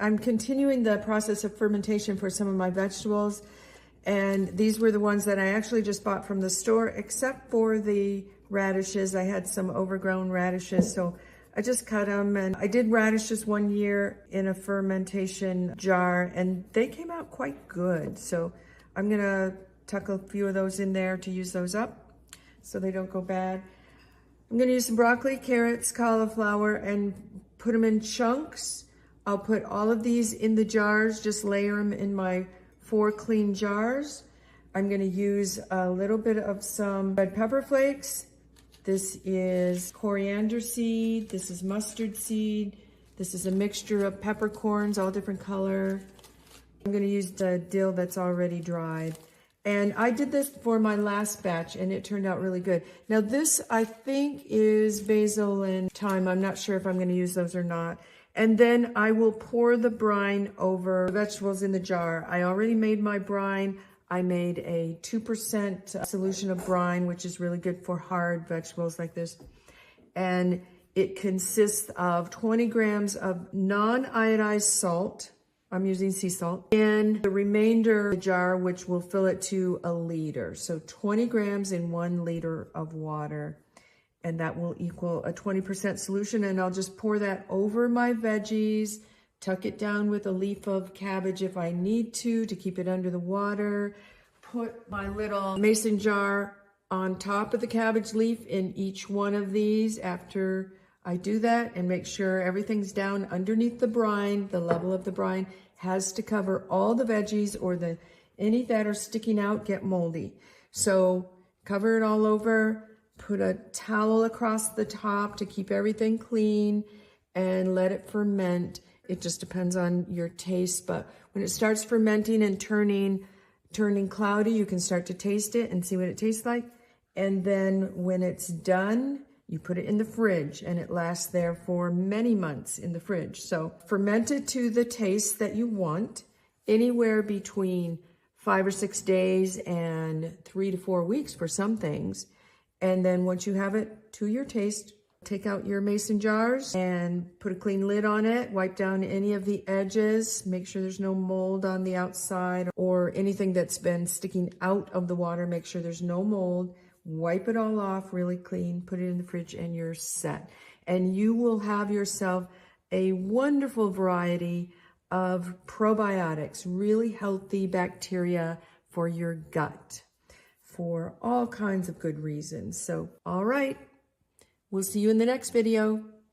I'm continuing the process of fermentation for some of my vegetables, and these were the ones that I actually just bought from the store, except for the radishes. I had some overgrown radishes, so I just cut them, and I did radishes one year in a fermentation jar, and they came out quite good. So I'm gonna tuck a few of those in there to use those up so they don't go bad. I'm gonna use some broccoli, carrots, cauliflower, and put them in chunks. I'll put all of these in the jars, just layer them in my 4 clean jars. I'm gonna use a little bit of some red pepper flakes. This is coriander seed, this is mustard seed, this is a mixture of peppercorns, all different color. I'm gonna use the dill that's already dried. And I did this for my last batch and it turned out really good. Now this, I think, is basil and thyme. I'm not sure if I'm gonna use those or not. And then I will pour the brine over the vegetables in the jar. I already made my brine. I made a 2% solution of brine, which is really good for hard vegetables like this. And it consists of 20 grams of non-iodized salt. I'm using sea salt. And the remainder of the jar, which will fill it to a liter. So 20 grams in 1 liter of water. And that will equal a 20% solution. And I'll just pour that over my veggies, tuck it down with a leaf of cabbage if I need to keep it under the water. Put my little mason jar on top of the cabbage leaf in each one of these after I do that, and make sure everything's down underneath the brine. The level of the brine has to cover all the veggies, or any that are sticking out get moldy. So cover it all over, put a towel across the top to keep everything clean, and let it ferment. It just depends on your taste, but when it starts fermenting and turning cloudy, you can start to taste it and see what it tastes like. And then when it's done, you put it in the fridge, and it lasts there for many months in the fridge. So ferment it to the taste that you want, anywhere between 5 or 6 days and 3 to 4 weeks for some things. And then once you have it to your taste, take out your mason jars and put a clean lid on it. Wipe down any of the edges. Make sure there's no mold on the outside or anything that's been sticking out of the water. Make sure there's no mold. Wipe it all off really clean. Put it in the fridge and you're set. And you will have yourself a wonderful variety of probiotics, really healthy bacteria for your gut for all kinds of good reasons. So, all right. We'll see you in the next video.